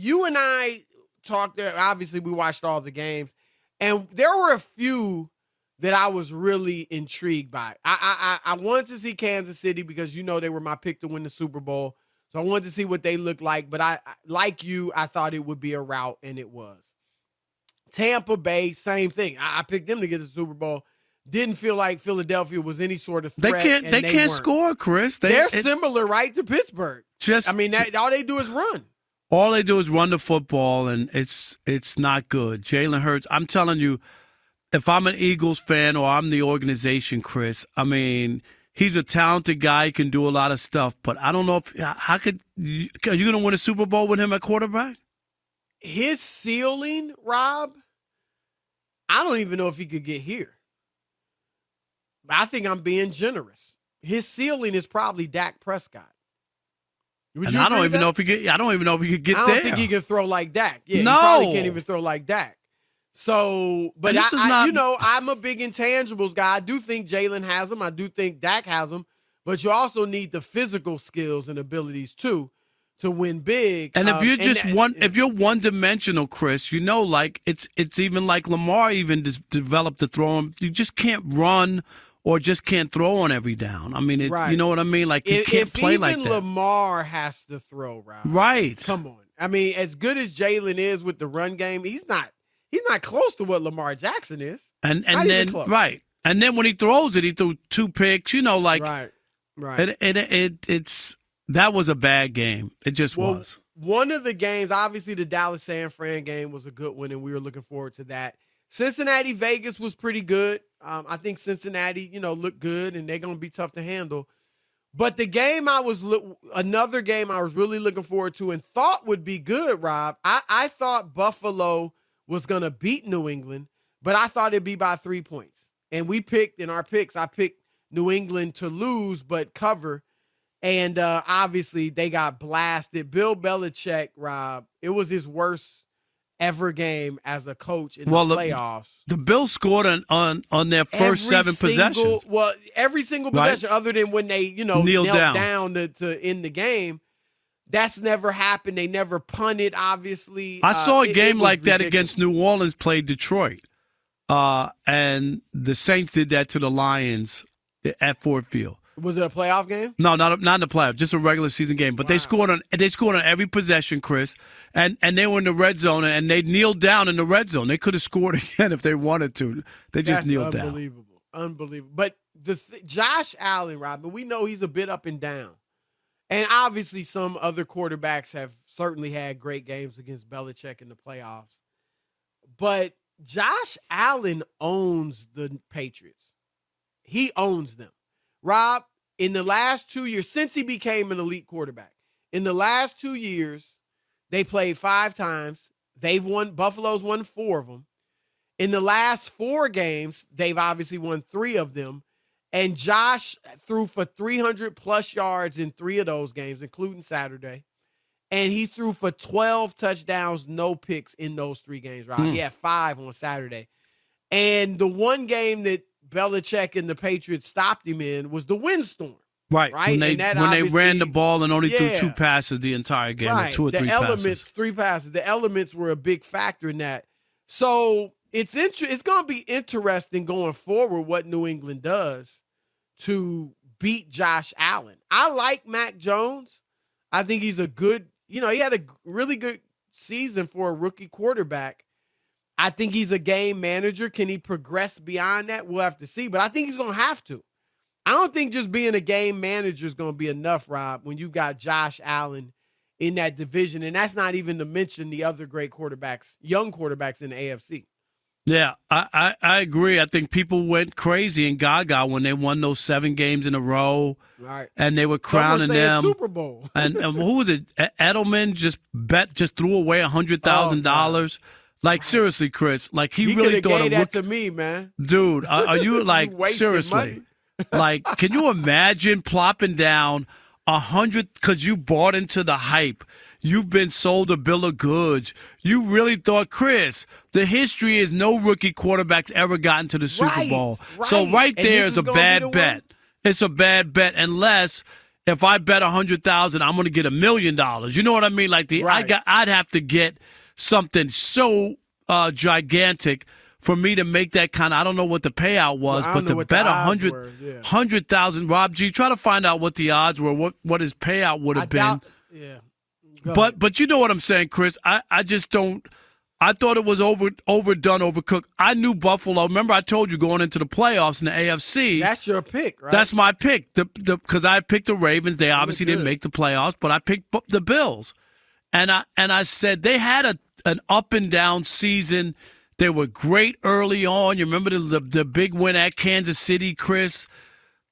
you and I talked. Obviously, we watched all the games, and there were a few that I was really intrigued by. I wanted to see Kansas City because they were my pick to win the Super Bowl. So I wanted to see what they looked like. But like you, I thought it would be a rout, and it was. Tampa Bay, same thing. I picked them to get the Super Bowl. Didn't feel like Philadelphia was any sort of threat. They can't score, Chris. They're similar, right, to Pittsburgh. All they do is run. All they do is run the football, and it's not good. Jalen Hurts, I'm telling you, if I'm an Eagles fan or I'm the organization, Chris, I mean, he's a talented guy. He can do a lot of stuff, but I don't know are you going to win a Super Bowl with him at quarterback? His ceiling, Rob, I don't even know if he could get here. I think I'm being generous. His ceiling is probably Dak Prescott. I don't even know if he could get there. I don't think he can throw like Dak. Yeah, no. He probably can't even throw like Dak. So, but I'm a big intangibles guy. I do think Jalen has them. I do think Dak has them. But you also need the physical skills and abilities too to win big. And if you're if you're one-dimensional, Chris, like it's even like Lamar even developed the throw. You just can't run or just can't throw on every down. I mean, right. You know what I mean? Like you can't play like that. Even Lamar has to throw, Rob. Right. Come on. I mean, as good as Jalen is with the run game, he's not close to what Lamar Jackson is. And then right. And then when he throws it, he threw 2 picks, Right. That was a bad game. It just was. One of the games, obviously the Dallas-San Fran game was a good one, and we were looking forward to that. Cincinnati-Vegas was pretty good. I think Cincinnati, looked good, and they're going to be tough to handle. But the game another game I was really looking forward to and thought would be good, Rob. I thought Buffalo was going to beat New England, but I thought it'd be by 3 points. And we picked, in our picks, I picked New England to lose but cover. And obviously they got blasted. Bill Belichick, Rob, it was his worst ever game as a coach in the playoffs. The Bills scored on their first 7 possessions. Well, every single possession, right? Other than when they, knelt down to end the game. That's never happened. They never punted, obviously. I saw a game like that ridiculous. Against New Orleans played Detroit. And the Saints did that to the Lions at Ford Field. Was it a playoff game? No, not in the playoffs, just a regular season game. But wow. They scored on every possession, Chris, and they were in the red zone, and they kneeled down in the red zone. They could have scored again if they wanted to. They just kneeled down. Unbelievable. But Josh Allen, Robin, we know he's a bit up and down. And obviously some other quarterbacks have certainly had great games against Belichick in the playoffs. But Josh Allen owns the Patriots. He owns them. Rob, in the last 2 years, since he became an elite quarterback, in the last 2 years, they played 5 times. Buffalo's won 4 of them. In the last 4 games, they've obviously won 3 of them. And Josh threw for 300-plus yards in 3 of those games, including Saturday. And he threw for 12 touchdowns, no picks in those 3 games, Rob. He had 5 on Saturday. And the one game that Belichick and the Patriots stopped him in was the windstorm. Right. When they ran the ball and only threw 2 passes the entire game, right. or 2 or 3 passes. 3 passes. The elements were a big factor in that. So it's going to be interesting going forward what New England does to beat Josh Allen. I like Mac Jones. I think he's a good, he had a really good season for a rookie quarterback. I think he's a game manager. Can he progress beyond that? We'll have to see, but I think he's going to have to. I don't think just being a game manager is going to be enough, Rob, when you've got Josh Allen in that division. And that's not even to mention the other great quarterbacks, young quarterbacks in the AFC. Yeah, I agree. I think people went crazy and gaga when they won those 7 games in a row. Right. And they were crowning them. Super Bowl. and who was it? Edelman just threw away $100,000. Like, seriously, Chris, like he really thought gave that to me, man. Dude, are you like, seriously? Like, can you imagine plopping down 100 because you bought into the hype? You've been sold a bill of goods. You really thought, Chris, the history is no rookie quarterback's ever gotten to the Super Bowl. Right. So right there is a bad bet. It's a bad bet unless if I bet 100,000, I'm going to get $1 million. You know what I mean? Like Right. I'd have to get something so gigantic for me to make that kind of. I don't know what the payout Well, was, I don't but know to what the bet odds were. Yeah. 100,000, Rob G, try to find out what the odds were, what his payout would I have been. doubt. Yeah. Go ahead. But you know what I'm saying, Chris? I just don't. I thought it was overdone, overcooked. I knew Buffalo. Remember, I told you going into the playoffs in the AFC. That's your pick, right? That's my pick. Because I picked the Ravens. They obviously didn't good. make the playoffs, but I picked the Bills. And I said they had an up and down season. They were great early on. You remember the big win at Kansas City, Chris?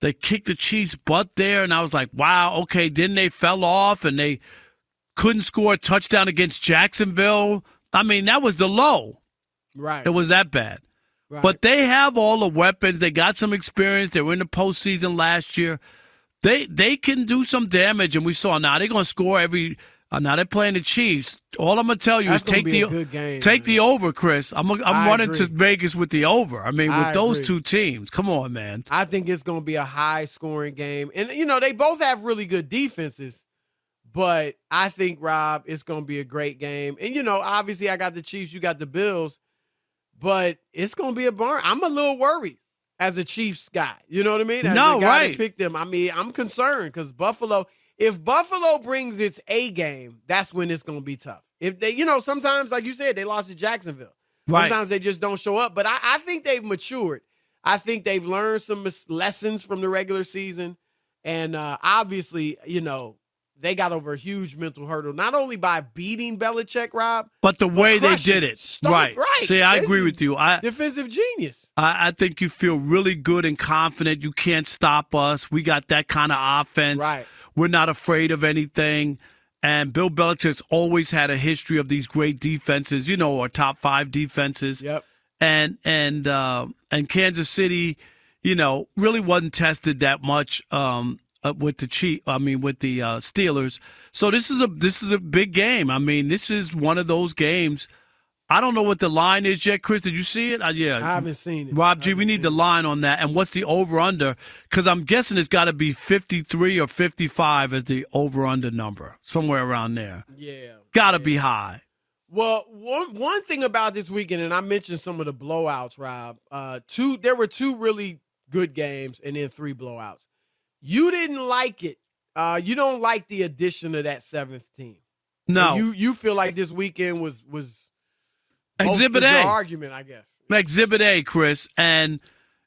They kicked the Chiefs' butt there, and I was like, wow, okay. Then they fell off, and they couldn't score a touchdown against Jacksonville. I mean, that was the low. Right. It was that bad. Right. But they have all the weapons. They got some experience. They were in the postseason last year. They can do some damage, and we saw now they're going to score every. Now they're playing the Chiefs. All I'm going to tell you That's is take gonna be a good game, take man. the over, Chris. I'm running to agree. Vegas with the over. I mean, with I those agree. two teams, come on, man. I think it's going to be a high-scoring game, and they both have really good defenses. But I think, Rob, it's going to be a great game. And obviously, I got the Chiefs, you got the Bills, but it's going to be a burn. I'm a little worried as a Chiefs guy. You know what I mean? As No, the guy right. that picked them. I mean, I'm concerned because Buffalo. If Buffalo brings its A game, that's when it's going to be tough. If they, sometimes, like you said, they lost to Jacksonville. Right. Sometimes they just don't show up. But I think they've matured. I think they've learned some lessons from the regular season. And obviously, they got over a huge mental hurdle, not only by beating Belichick, Rob, But the way they crushing did him. it, right? Right. See, I This agree is with you. defensive genius. I think you feel really good and confident. You can't stop us. We got that kind of offense. Right. We're not afraid of anything. And Bill Belichick's always had a history of these great defenses, or top 5 defenses. Yep. And Kansas City, really wasn't tested that much with the Steelers. So this is a big game. I mean, this is one of those games. I don't know what the line is yet, Chris. Did you see it? Yeah. I haven't seen it. Rob G, we need the line on that. And what's the over-under? Because I'm guessing it's got to be 53 or 55 as the over-under number, somewhere around there. Yeah. Got to be high. Well, one thing about this weekend, and I mentioned some of the blowouts, Rob. There were 2 really good games and then 3 blowouts. You didn't like it. You don't like the addition of that 7th team. No. And you feel like this weekend was Exhibit your A. argument, I guess. Exhibit A, Chris. And,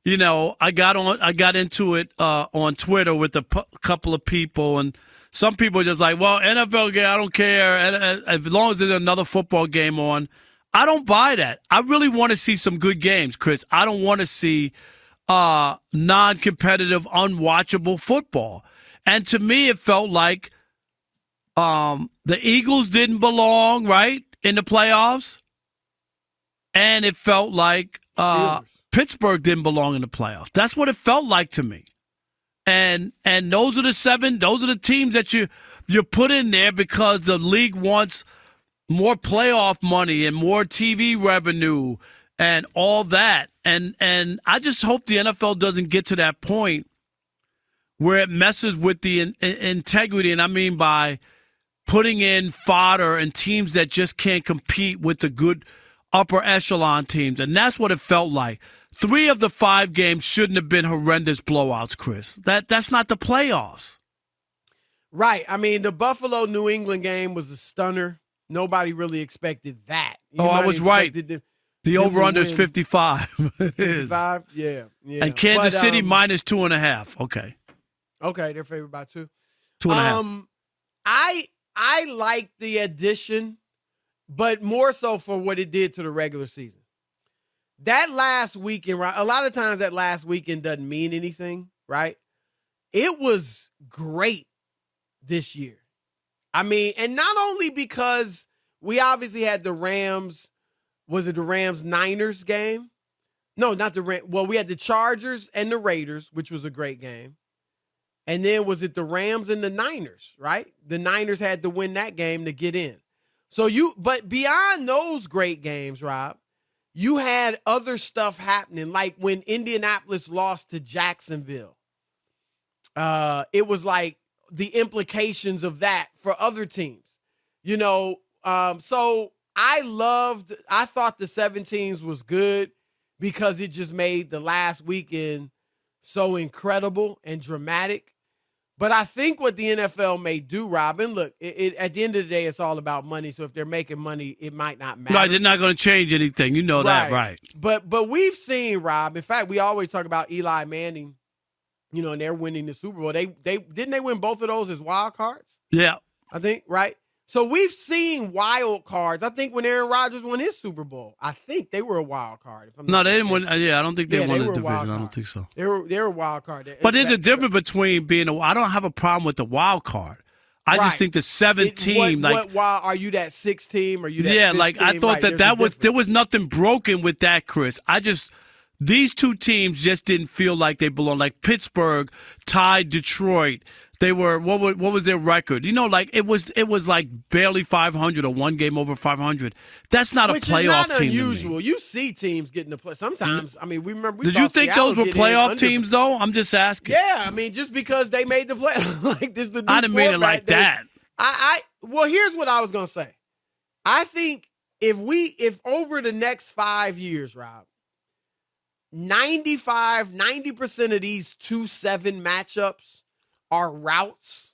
I got into it on Twitter with a couple of people, and some people are just like, well, NFL game, I don't care. And as long as there's another football game on, I don't buy that. I really want to see some good games, Chris. I don't want to see non-competitive, unwatchable football. And to me, it felt like the Eagles didn't belong, right, in the playoffs. And it felt like Pittsburgh didn't belong in the playoffs. That's what it felt like to me. And those are the teams that you put in there because the league wants more playoff money and more TV revenue and all that. And I just hope the NFL doesn't get to that point where it messes with the integrity. And I mean by putting in fodder and teams that just can't compete with the good upper echelon teams. And that's what it felt like. 3 of the 5 games shouldn't have been horrendous blowouts, Chris. That's not the playoffs. Right. I mean, the Buffalo-New England game was a stunner. Nobody really expected that. I was right. The over-under is 55. It is. 55? Yeah. And Kansas City minus 2.5. Okay. Okay, they're favored by 2. 2.5. I like the addition, but more so for what it did to the regular season. That last weekend, right? A lot of times that last weekend doesn't mean anything, right? It was great this year. I mean, and not only because we obviously had the Rams, was it the Rams-Niners game? No, not the Rams. Well, we had the Chargers and the Raiders, which was a great game. And then was it the Rams and the Niners, right? The Niners had to win that game to get in. But beyond those great games, Rob, you had other stuff happening, like when Indianapolis lost to Jacksonville. It was like the implications of that for other teams. So I thought the 7 teams was good because it just made the last weekend so incredible and dramatic. But I think what the NFL may do, Robin, look, at the end of the day, it's all about money. So if they're making money, it might not matter. Right, they're not going to change anything. You know that, right? But we've seen, Rob. In fact, we always talk about Eli Manning, and they're winning the Super Bowl. They didn't they win both of those as wild cards? Yeah, I think, right? So we've seen wild cards. I think when Aaron Rodgers won his Super Bowl, I think they were a wild card. No, they didn't win. Yeah, I don't think they won the division. I don't think so. They were a wild card. But there's a difference between being I don't have a problem with the wild card. I just think the 7th team, what wild are you, that 6th team or you that 5th like I thought there was nothing broken with that, Chris. These 2 teams just didn't feel like they belonged. Like Pittsburgh tied Detroit. They were what was their record? It was like barely 500 or one game over 500. That's not a playoff team. Which is not unusual. You see teams getting the play. Sometimes, I mean, we remember. Did you think those were playoff teams though? I'm just asking. Yeah, I mean, just because they made the play, like this, the new I didn't mean it like that. Well, here's what I was gonna say. I think if over the next 5 years, Rob, 90% of these 2-7 matchups are routes,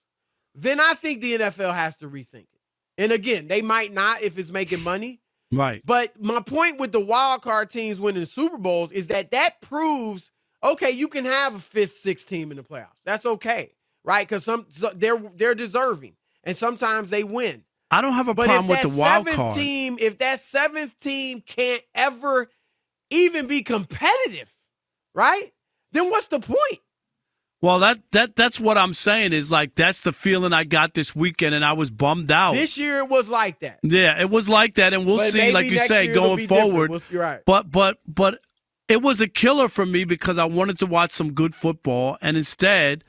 then I think the NFL has to rethink it. And again, they might not if it's making money. Right. But my point with the wild card teams winning Super Bowls is that proves, okay, you can have a 5th, 6th team in the playoffs. That's okay, right? Because they're deserving, and sometimes they win. I don't have a problem with the wild card. If that 7th team can't ever even be competitive, right? Then what's the point? Well, that's what I'm saying is like that's the feeling I got this weekend, and I was bummed out. This year it was like that. Yeah, it was like that, and we'll see, like you say, going forward. You're right. But it was a killer for me because I wanted to watch some good football, and instead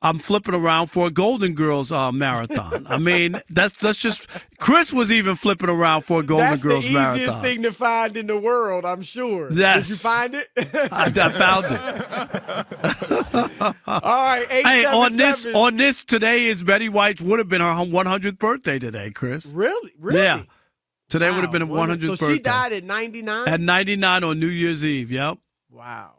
I'm flipping around for a Golden Girls marathon. I mean, that's just Chris was even flipping around for a Golden Girls marathon. That's the easiest thing to find in the world, I'm sure. Yes. Did you find it? I found it. All right, 877. Hey, on this today is Betty White's would have been her 100th birthday today, Chris. Really? Yeah. Today would have been her 100th birthday. So she died at 99? At 99 on New Year's Eve, yep. Wow.